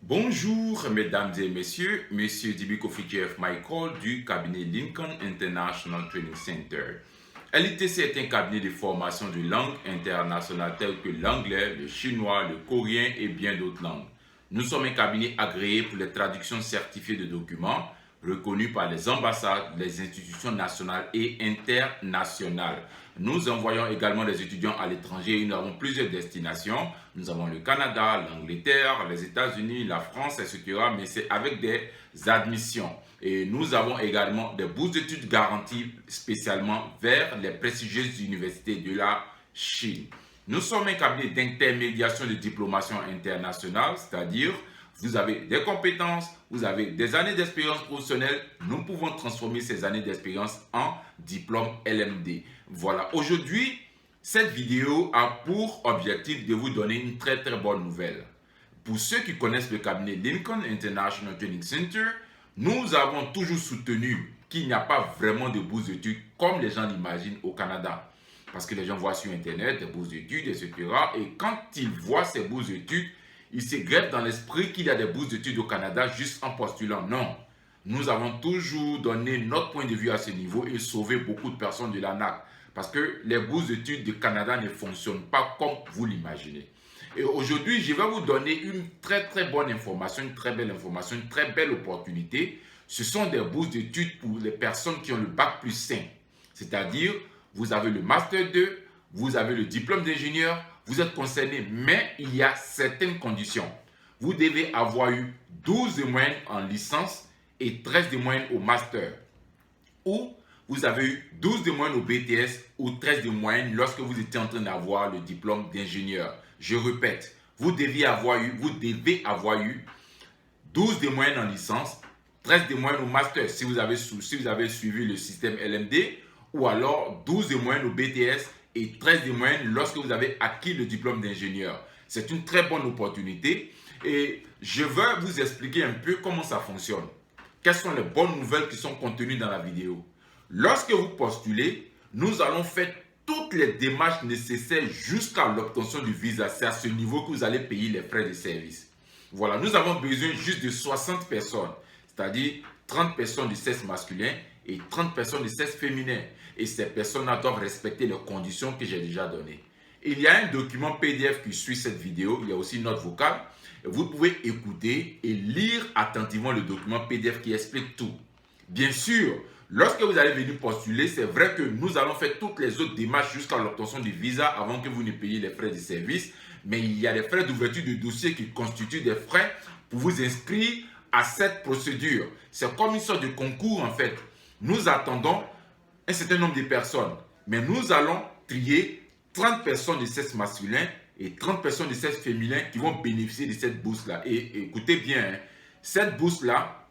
Bonjour mesdames et messieurs, monsieur Dibiko Jeff Michael du cabinet Lincoln International Training Center. LITC est un cabinet de formation de langues internationales telles que l'anglais, le chinois, le coréen et bien d'autres langues. Nous sommes un cabinet agréé pour les traductions certifiées de documents reconnus par les ambassades, les institutions nationales et internationales. Nous envoyons également des étudiants à l'étranger. Nous avons plusieurs destinations. Nous avons le Canada, l'Angleterre, les États-Unis, la France, etc. Mais c'est avec des admissions. Et nous avons également des bourses d'études garanties spécialement vers les prestigieuses universités de la Chine. Nous sommes un cabinet d'intermédiation de diplomation internationale, c'est-à-dire vous avez des compétences, vous avez des années d'expérience professionnelle, nous pouvons transformer ces années d'expérience en diplôme LMD. Voilà, aujourd'hui, cette vidéo a pour objectif de vous donner une très bonne nouvelle. Pour ceux qui connaissent le cabinet Lincoln International Training Center, nous avons toujours soutenu qu'il n'y a pas vraiment de bourse d'études comme les gens l'imaginent au Canada. Parce que les gens voient sur Internet des bourses d'études, etc. Et quand ils voient ces bourses d'études, ils se greffent dans l'esprit qu'il y a des bourses d'études au Canada juste en postulant. Non. Nous avons toujours donné notre point de vue à ce niveau et sauvé beaucoup de personnes de l'ANAC. Parce que les bourses d'études du Canada ne fonctionnent pas comme vous l'imaginez. Et aujourd'hui, je vais vous donner une très bonne information, une très belle information, une très belle opportunité. Ce sont des bourses d'études pour les personnes qui ont le bac plus 5. C'est-à-dire, vous avez le Master 2, vous avez le diplôme d'ingénieur, vous êtes concerné, mais il y a certaines conditions. Vous devez avoir eu 12 de moyenne en licence et 13 de moyenne au Master. Ou vous avez eu 12 de moyenne au BTS ou 13 de moyenne lorsque vous étiez en train d'avoir le diplôme d'ingénieur. Je répète, vous devez avoir eu 12 de moyenne en licence, 13 de moyenne au Master si vous avez suivi le système LMD, ou alors 12 de moyenne au BTS et 13 de moyenne lorsque vous avez acquis le diplôme d'ingénieur. C'est une très bonne opportunité et je vais vous expliquer un peu comment ça fonctionne. Quelles sont les bonnes nouvelles qui sont contenues dans la vidéo. Lorsque vous postulez, nous allons faire toutes les démarches nécessaires jusqu'à l'obtention du visa. C'est à ce niveau que vous allez payer les frais de service. Voilà, nous avons besoin juste de 60 personnes, c'est-à-dire 30 personnes du sexe masculin et 30 personnes du sexe féminin. Et ces personnes-là doivent respecter les conditions que j'ai déjà données. Il y a un document PDF qui suit cette vidéo, il y a aussi une note vocale. Vous pouvez écouter et lire attentivement le document PDF qui explique tout. Bien sûr, lorsque vous allez venir postuler, c'est vrai que nous allons faire toutes les autres démarches jusqu'à l'obtention du visa avant que vous ne payiez les frais de service. Mais il y a des frais d'ouverture de dossier qui constituent des frais pour vous inscrire à cette procédure. C'est comme une sorte de concours en fait. Nous attendons un certain nombre de personnes, mais nous allons trier 30 personnes de sexe masculin et 30 personnes de sexe féminin qui vont bénéficier de cette bourse-là. Et écoutez bien, hein, cette bourse-là,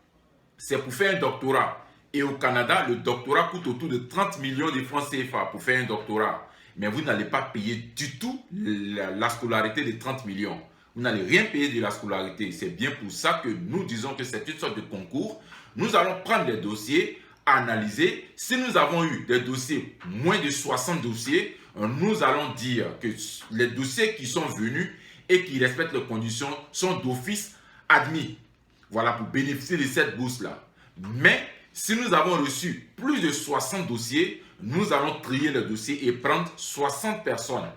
c'est pour faire un doctorat. Et au Canada, le doctorat coûte autour de 30 millions de francs CFA pour faire un doctorat. Mais vous n'allez pas payer du tout la scolarité de 30 millions. Vous n'allez rien payer de la scolarité. C'est bien pour ça que nous disons que c'est une sorte de concours. Nous allons prendre les dossiers, analyser. Si nous avons eu des dossiers, moins de 60 dossiers, nous allons dire que les dossiers qui sont venus et qui respectent les conditions sont d'office admis. Voilà, pour bénéficier de cette bourse-là. Mais si nous avons reçu plus de 60 dossiers, nous allons trier les dossiers et prendre 60 personnes.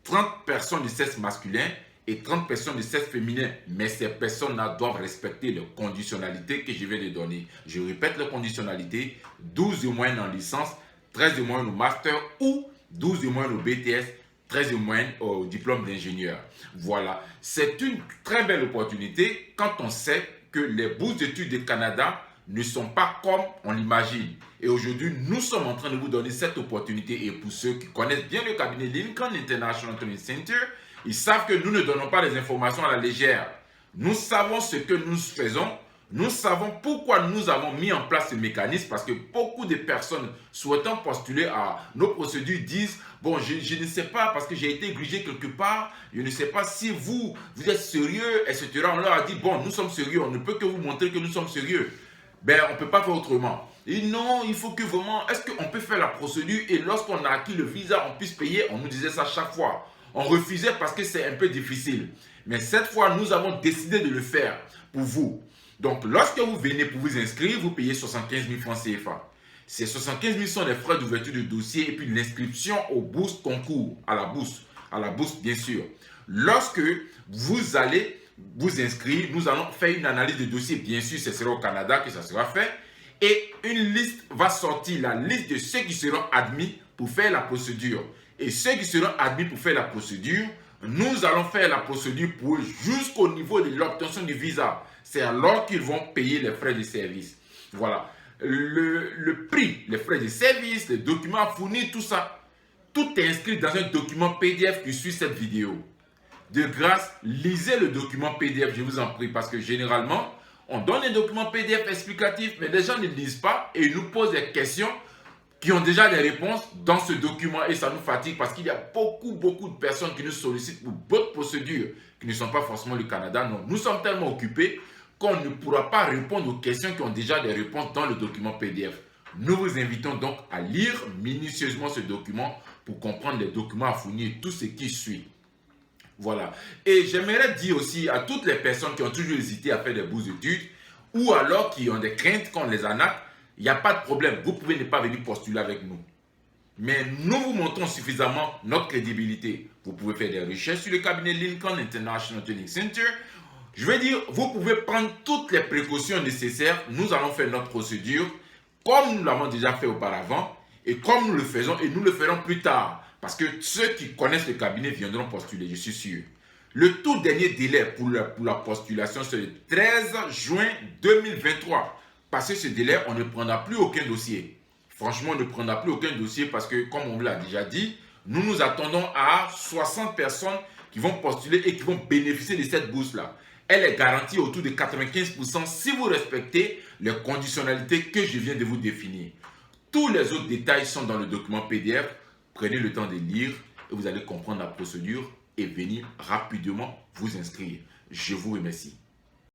30 personnes du sexe masculin et 30 personnes du sexe féminin. Mais ces personnes-là doivent respecter les conditionnalités que je viens de donner. Je répète les conditionnalités, 12 de moyenne en licence, 13 de moyenne au master ou 12 de moyenne au BTS, 13 de moyenne au diplôme d'ingénieur. Voilà, c'est une très belle opportunité quand on sait que les bourses d'études du Canada ne sont pas comme on l'imagine. Et aujourd'hui, nous sommes en train de vous donner cette opportunité. Et pour ceux qui connaissent bien le cabinet Lincoln International Training Center, ils savent que nous ne donnons pas des informations à la légère. Nous savons ce que nous faisons. Nous savons pourquoi nous avons mis en place ce mécanisme, parce que beaucoup de personnes souhaitant postuler à nos procédures disent « Bon, je ne sais pas parce que j'ai été grigé quelque part, je ne sais pas si vous êtes sérieux, etc. » On leur a dit « Bon, nous sommes sérieux, on ne peut que vous montrer que nous sommes sérieux. » Ben, on ne peut pas faire autrement. Et non, il faut que vraiment, est-ce qu'on peut faire la procédure et lorsqu'on a acquis le visa, on puisse payer? On nous disait ça chaque fois. On refusait parce que c'est un peu difficile. Mais cette fois, nous avons décidé de le faire pour vous. Donc, lorsque vous venez pour vous inscrire, vous payez 75 000 francs CFA. Ces 75 000 sont les frais d'ouverture de dossier et puis l'inscription au bourse concours, à la bourse bien sûr. Lorsque vous allez vous inscrire, nous allons faire une analyse de dossier, bien sûr, ce sera au Canada que ça sera fait. Et une liste va sortir, la liste de ceux qui seront admis pour faire la procédure. Et ceux qui seront admis pour faire la procédure, nous allons faire la procédure pour eux jusqu'au niveau de l'obtention du visa. C'est alors qu'ils vont payer les frais de service. Voilà. Le prix, les frais de service, les documents à fournir, tout ça, tout est inscrit dans un document PDF qui suit cette vidéo. De grâce, lisez le document PDF, je vous en prie, parce que généralement, on donne un document PDF explicatif, mais les gens ne lisent pas et ils nous posent des questions qui ont déjà des réponses dans ce document et ça nous fatigue parce qu'il y a beaucoup de personnes qui nous sollicitent pour d'autres procédures qui ne sont pas forcément le Canada. Non, nous sommes tellement occupés qu'on ne pourra pas répondre aux questions qui ont déjà des réponses dans le document PDF. Nous vous invitons donc à lire minutieusement ce document pour comprendre les documents à fournir, tout ce qui suit. Voilà. Et j'aimerais dire aussi à toutes les personnes qui ont toujours hésité à faire des bourses d'études ou alors qui ont des craintes qu'on les arnaque, il n'y a pas de problème. Vous pouvez ne pas venir postuler avec nous. Mais nous vous montrons suffisamment notre crédibilité. Vous pouvez faire des recherches sur le cabinet Lincoln International Training Center. Je veux dire, vous pouvez prendre toutes les précautions nécessaires. Nous allons faire notre procédure comme nous l'avons déjà fait auparavant et comme nous le faisons et nous le ferons plus tard. Parce que ceux qui connaissent le cabinet viendront postuler, je suis sûr. Le tout dernier délai pour la postulation, c'est le 13 juin 2023. Passé ce délai, on ne prendra plus aucun dossier. Franchement, on ne prendra plus aucun dossier parce que, comme on vous l'a déjà dit, nous nous attendons à 60 personnes qui vont postuler et qui vont bénéficier de cette bourse-là. Elle est garantie autour de 95% si vous respectez les conditionnalités que je viens de vous définir. Tous les autres détails sont dans le document PDF. Prenez le temps de lire et vous allez comprendre la procédure et venir rapidement vous inscrire. Je vous remercie.